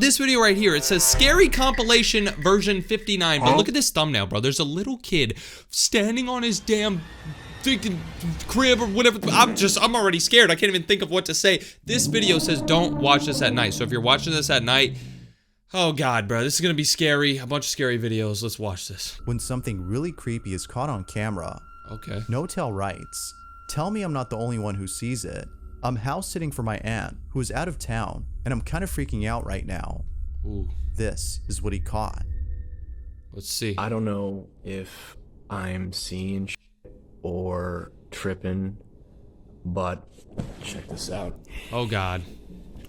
this video right here. It says scary compilation version 59. But look at this thumbnail, bro. There's a little kid standing on his damn freaking crib or whatever. I'm already scared. I can't even think of what to say. This video says don't watch this at night. So if you're watching this at night, oh God, bro, this is gonna be scary. A bunch of scary videos. Let's watch this. When something really creepy is caught on camera. Okay. Notel writes, "Tell me I'm not the only one who sees it. I'm house sitting for my aunt who is out of town and I'm kind of freaking out right now." Ooh. This is what he caught. Let's see. I don't know if I'm seeing shit or tripping, but check this out. Oh God.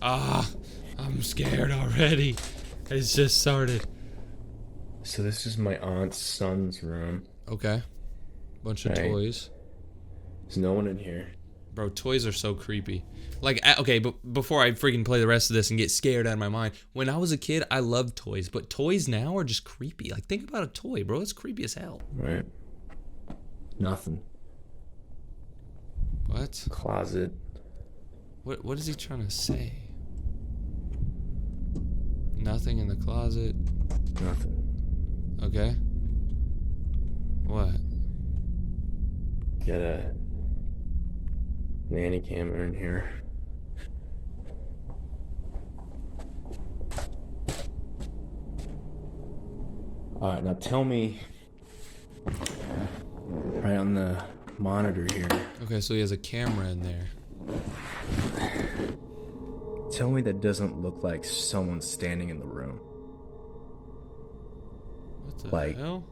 I'm scared already. It's just started. So this is my aunt's son's room. Okay. Bunch of toys. There's no one in here. Bro, toys are so creepy. Like, okay, but before I freaking play the rest of this and get scared out of my mind, when I was a kid, I loved toys, but toys now are just creepy. Like, think about a toy, bro. It's creepy as hell. Right. Nothing. What? Closet. What is he trying to say? Nothing in the closet. Nothing. Okay. What? Got a nanny camera in here. Alright, now tell me, right on the monitor here, Okay, so he has a camera in there. tell me that doesn't look like someone standing in the room. What the Like- hell?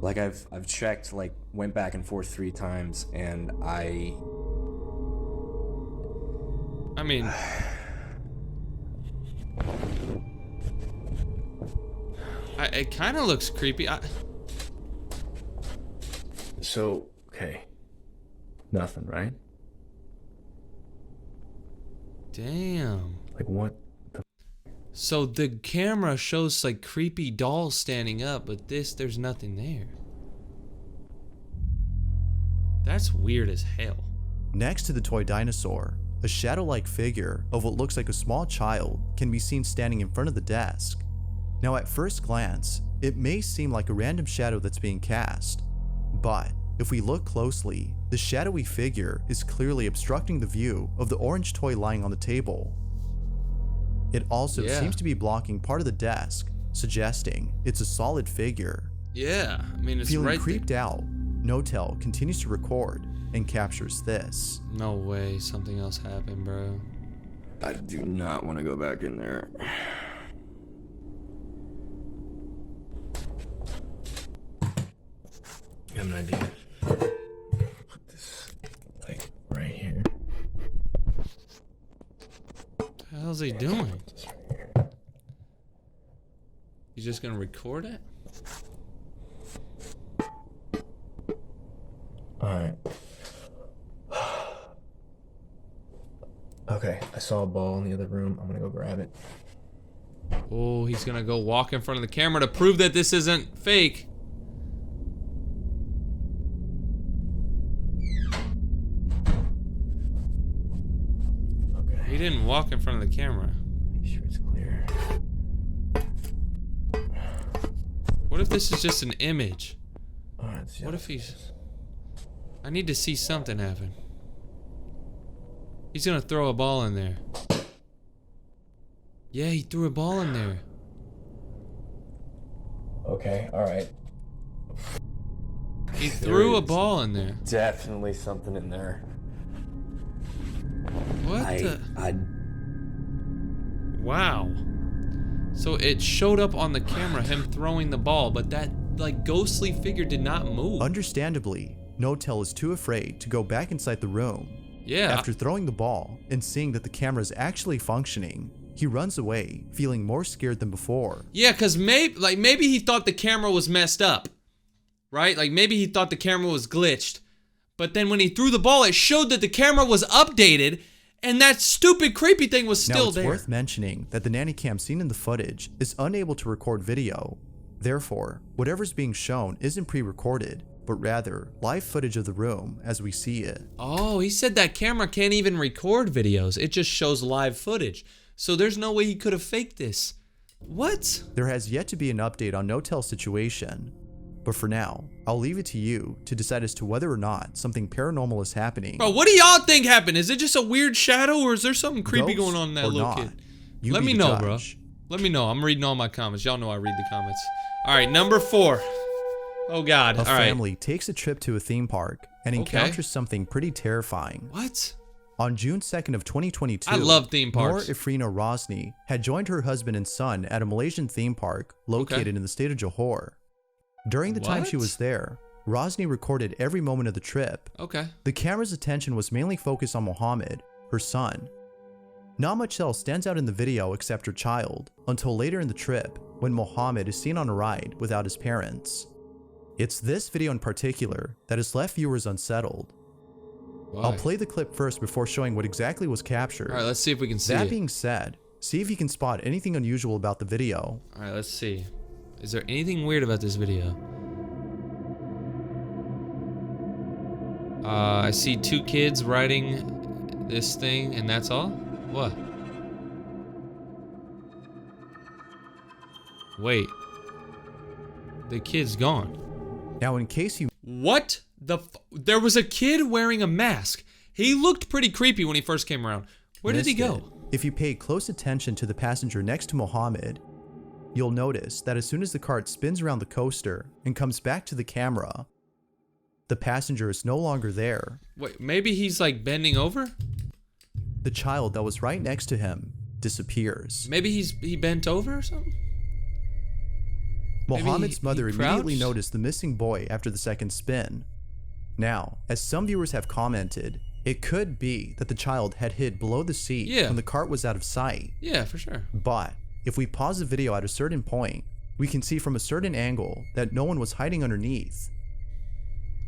Like I've checked, like went back and forth 3 times, and I mean, it kind of looks creepy. So, okay. Nothing, right? Damn. Like what? So the camera shows like creepy dolls standing up, but there's nothing there. That's weird as hell. Next to the toy dinosaur, a shadow-like figure of what looks like a small child can be seen standing in front of the desk. Now at first glance, it may seem like a random shadow that's being cast, but if we look closely, the shadowy figure is clearly obstructing the view of the orange toy lying on the table. It also seems to be blocking part of the desk, suggesting it's a solid figure. Yeah, I mean, it's Feeling right creeped out, Notel continues to record and captures this. No way, something else happened, bro. I do not want to go back in there. I have an idea. Put this, like, right here. What the hell's he doing? You just gonna record it? Alright. Okay, I saw a ball in the other room. I'm gonna go grab it. Oh, he's gonna go walk in front of the camera to prove that this isn't fake. Okay. He didn't walk in front of the camera. Make sure it's clear. What if this is just an image? Alright, What if he's... I need to see something happen. He's gonna throw a ball in there. Yeah, he threw a ball in there. Okay, alright. He threw a ball in there. Definitely something in there. What the? Wow. So it showed up on the camera, him throwing the ball, but that, like, ghostly figure did not move. Understandably, Notel is too afraid to go back inside the room. Yeah. After throwing the ball and seeing that the camera is actually functioning, he runs away, feeling more scared than before. Yeah, because maybe he thought the camera was messed up. Right? Like, maybe he thought the camera was glitched. But then when he threw the ball, it showed that the camera was updated, and that stupid creepy thing was still there. Now, it's worth mentioning that the nanny cam seen in the footage is unable to record video. Therefore, whatever's being shown isn't pre-recorded, but rather live footage of the room as we see it. Oh, he said that camera can't even record videos. It just shows live footage. So there's no way he could have faked this. What? There has yet to be an update on No-Tell's situation, but for now, I'll leave it to you to decide as to whether or not something paranormal is happening. Bro, what do y'all think happened? Is it just a weird shadow or is there something creepy Ghost going on in that or little not, kid? you Let be me the know, bro. judge. Let me know. I'm reading all my comments. Y'all know I read the comments. All right, number 4. Oh, God. A All right. family takes a trip to a theme park and Okay. encounters something pretty terrifying. What? On June 2nd of 2022, I love theme parks. Noor Ifrina Rosni had joined her husband and son at a Malaysian theme park located in the state of Johor. During the time she What? was there, Rosni recorded every moment of the trip. Okay. The camera's attention was mainly focused on Mohammed, her son. Not much else stands out in the video except her child, until later in the trip, when Mohammed is seen on a ride without his parents. It's this video in particular that has left viewers unsettled. Why? I'll play the clip first before showing what exactly was captured. All right, let's see if we can see That it. being said, see if you can spot anything unusual about the video. All right, let's see. Is there anything weird about this video? I see 2 kids riding this thing, and that's all? What? Wait. The kid's gone. Now, in case you What the there was a kid wearing a mask. He looked pretty creepy when he first came around. Where did he missed go? it, if you pay close attention to the passenger next to Mohammed, you'll notice that as soon as the cart spins around the coaster and comes back to the camera, the passenger is no longer there. Wait, maybe he's like bending over? The child that was right next to him disappears. Maybe he bent over or something? Maybe Mohammed's mother he immediately crouched? noticed the missing boy after the second spin. Now, as some viewers have commented, it could be that the child had hid below the seat Yeah. when the cart was out of sight. Yeah, for sure. But if we pause the video at a certain point, we can see from a certain angle that no one was hiding underneath.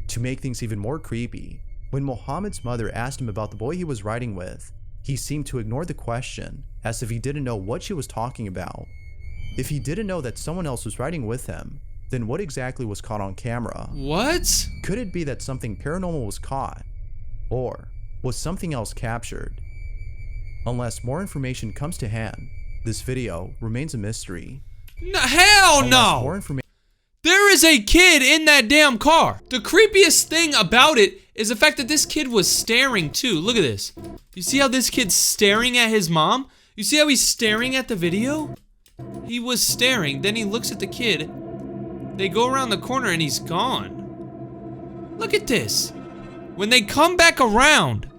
To make things even more creepy, when Mohammed's mother asked him about the boy he was riding with, he seemed to ignore the question, as if he didn't know what she was talking about. If he didn't know that someone else was riding with him, then what exactly was caught on camera? What? Could it be that something paranormal was caught? Or was something else captured? Unless more information comes to hand, this video remains a mystery. No, hell Unless more no! information There is a kid in that damn car. The creepiest thing about it is the fact that this kid was staring too. Look at this. You see how this kid's staring at his mom? You see how he's staring at the video? He was staring, then he looks at the kid. They go around the corner and he's gone. Look at this. When they come back around,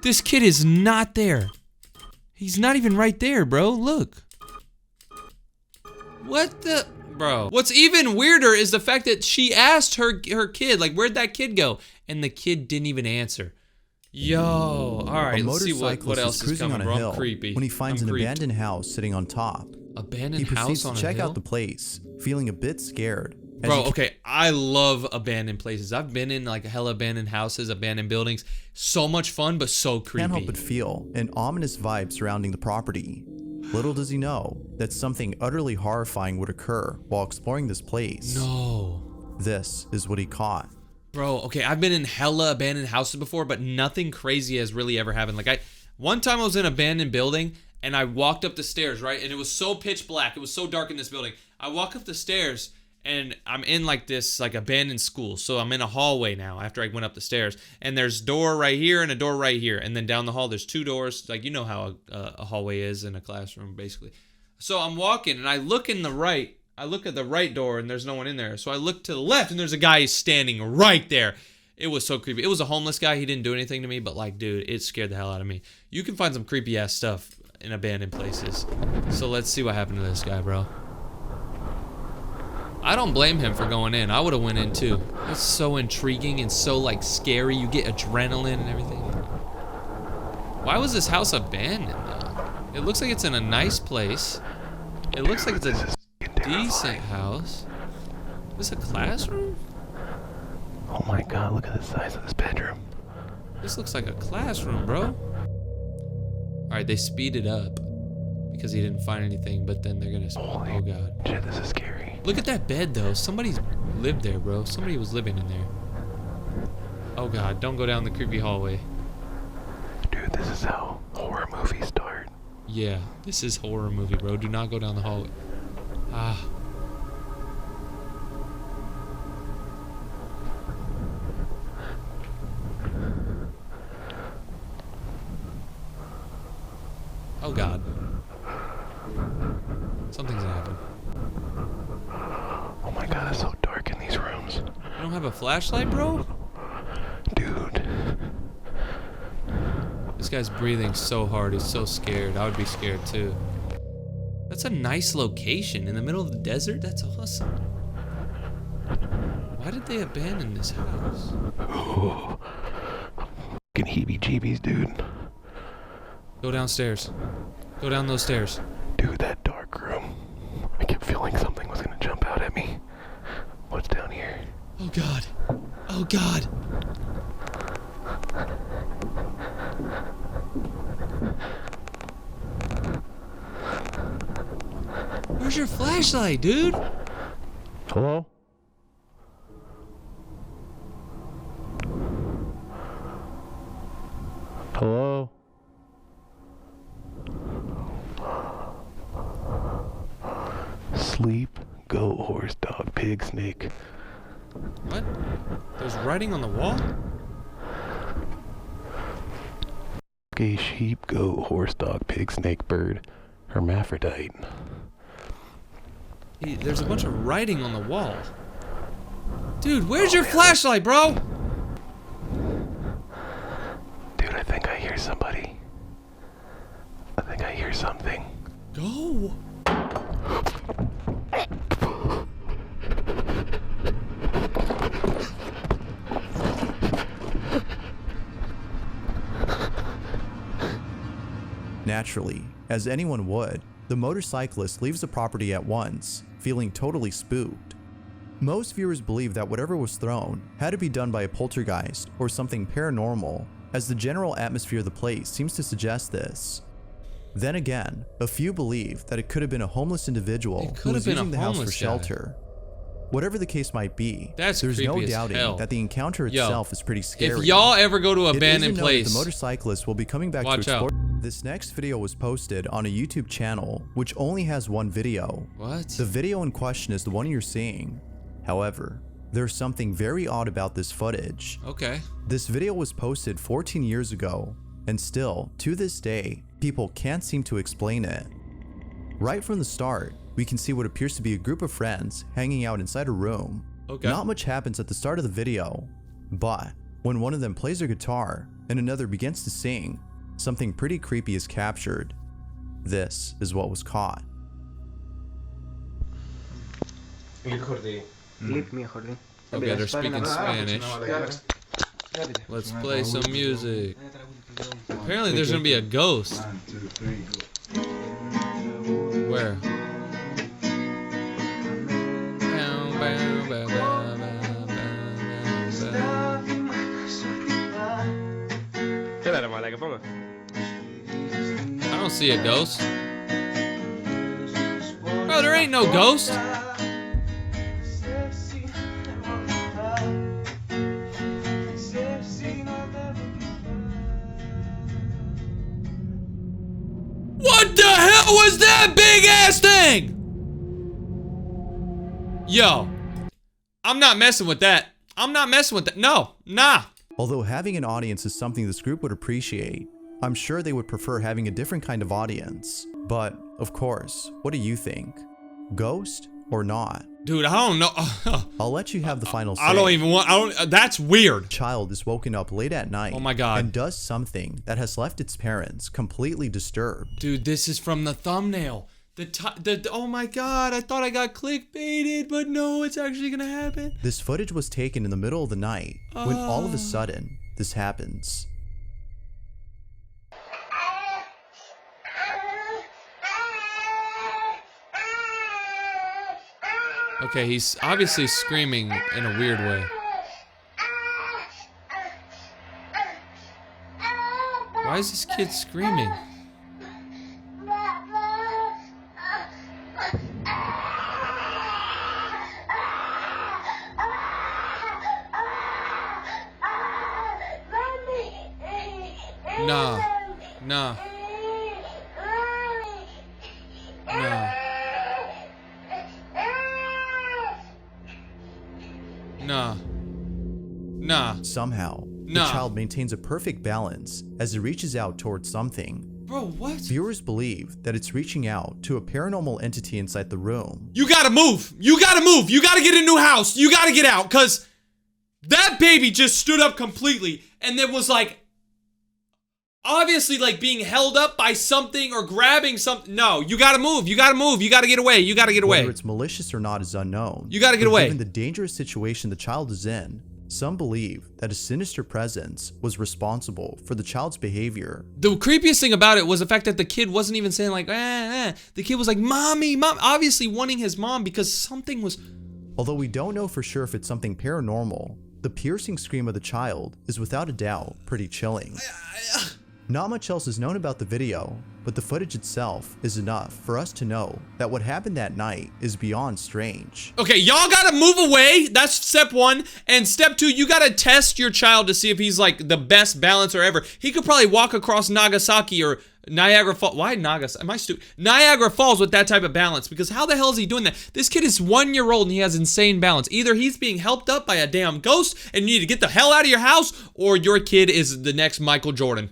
this kid is not there. He's not even right there, bro. Look. What the... Bro. What's even weirder is the fact that she asked her kid, like, where'd that kid go? And the kid didn't even answer. Yo. All right, a let's see motorcyclist what is else is cruising coming, on a bro. hill I'm creepy. when he finds I'm an creeped. abandoned house sitting on top. Abandoned He proceeds house on to a check hill? out the place, feeling a bit scared. as Bro, he okay, I love abandoned places. I've been in like hella abandoned houses, abandoned buildings. So much fun, but so creepy. can't help but feel an ominous vibe surrounding the property. Little does he know that something utterly horrifying would occur while exploring this place. No. This is what he caught. Bro, okay, I've been in hella abandoned houses before, but nothing crazy has really ever happened. Like one time I was in an abandoned building and I walked up the stairs, right? And it was so pitch black. It was so dark in this building. I walk up the stairs and I'm in like this like abandoned school. So I'm in a hallway now after I went up the stairs. And there's a door right here and a door right here. And then down the hall there's 2 doors. Like you know how a hallway is in a classroom basically. So I'm walking and I look at the right door and there's no one in there. So I look to the left and there's a guy standing right there. It was so creepy. It was a homeless guy. He didn't do anything to me, but like, dude, it scared the hell out of me. You can find some creepy ass stuff in abandoned places. So let's see what happened to this guy, bro. I don't blame him for going in. I would have went in too. It's so intriguing and so like scary. You get adrenaline and everything. Why was this house abandoned though? It looks like it's in a nice place. It looks like it's a decent house. Is this a classroom? Oh my god, look at the size of this bedroom. This looks like a classroom, bro. Alright, they speed it up because he didn't find anything, but then they're gonna. Oh god. Shit, this is scary. Look at that bed, though. Somebody lived there, bro. Somebody was living in there. Oh, God. Don't go down the creepy hallway. Dude, this is how horror movies start. Yeah, this is horror movie, bro. Do not go down the hallway. Ah. Oh, God. Something's gonna happen. Oh my god, it's so dark in these rooms. You don't have a flashlight, bro? Dude. This guy's breathing so hard. He's so scared. I would be scared, too. That's a nice location. In the middle of the desert? That's awesome. Why did they abandon this house? Oh. Fucking heebie-jeebies, dude. Go downstairs. Go down those stairs. Dude, that dark room. I kept feeling something was gonna jump out at me. What's down here? Oh, God. Oh, God. Where's your flashlight, dude? Hello? Hello? Sleep, goat, horse, dog, pig, snake. What? There's writing on the wall? A sheep, goat, horse, dog, pig, snake, bird, hermaphrodite. Hey, there's a bunch of writing on the wall. Dude, where's your flashlight, bro? Dude, I think I hear somebody. I think I hear something. Go. Naturally, as anyone would, the motorcyclist leaves the property at once, feeling totally spooked. Most viewers believe that whatever was thrown had to be done by a poltergeist or something paranormal, as the general atmosphere of the place seems to suggest this. Then again, a few believe that it could have been a homeless individual who was using the house for shelter. Whatever the case might be, there's no doubting that the encounter itself is pretty scary. If y'all ever go to an abandoned It is place, the motorcyclist will be coming back to explore. This next video was posted on a YouTube channel which only has one video. What? The video in question is the one you're seeing. However, there's something very odd about this footage. Okay. This video was posted 14 years ago, and still, to this day, people can't seem to explain it. Right from the start, we can see what appears to be a group of friends hanging out inside a room. Okay. Not much happens at the start of the video, but when one of them plays their guitar and another begins to sing, something pretty creepy is captured. This is what was caught. Okay, they're speaking Spanish. Let's play some music. Apparently there's gonna be a ghost. Where? I don't see a ghost. Bro, there ain't no ghost. What the hell was that big ass thing? Yo, I'm not messing with that. I'm not messing with that. No, nah. Although having an audience is something this group would appreciate, I'm sure they would prefer having a different kind of audience. But, of course, what do you think? Ghost or not? Dude, I don't know. I'll let you have the final say. I don't even want, that's weird. Child is woken up late at night. Oh my God. And does something that has left its parents completely disturbed. Dude, this is from the thumbnail. Oh my God, I thought I got clickbaited, but no, it's actually gonna happen. This footage was taken in the middle of the night when all of a sudden this happens. Okay, he's obviously screaming in a weird way. Why is this kid screaming? Nah. Nah. Nah. Nah. Somehow, Nah. the child maintains a perfect balance as it reaches out towards something. Bro, what? Viewers believe that it's reaching out to a paranormal entity inside the room. You gotta move. You gotta move. You gotta get a new house. You gotta get out, because that baby just stood up completely and then was like, obviously like being held up by something or grabbing something. No, you gotta move. You gotta move. You gotta get away. You gotta get away. Whether it's malicious or not is unknown. You gotta get but away. Given the dangerous situation the child is in, some believe that a sinister presence was responsible for the child's behavior. The creepiest thing about it was the fact that the kid wasn't even saying like, The kid was like, mommy, mom, obviously wanting his mom because something was... Although we don't know for sure if it's something paranormal, the piercing scream of the child is without a doubt pretty chilling. Not much else is known about the video, but the footage itself is enough for us to know that what happened that night is beyond strange. Okay, y'all gotta move away. That's step one. And step two, you gotta test your child to see if he's like the best balancer ever. He could probably walk across Nagasaki or Niagara Falls. Why Nagasaki? Am I stupid? Niagara Falls with that type of balance, because how the hell is he doing that? This kid is 1 year old and he has insane balance. Either he's being helped up by a damn ghost and you need to get the hell out of your house, or your kid is the next Michael Jordan.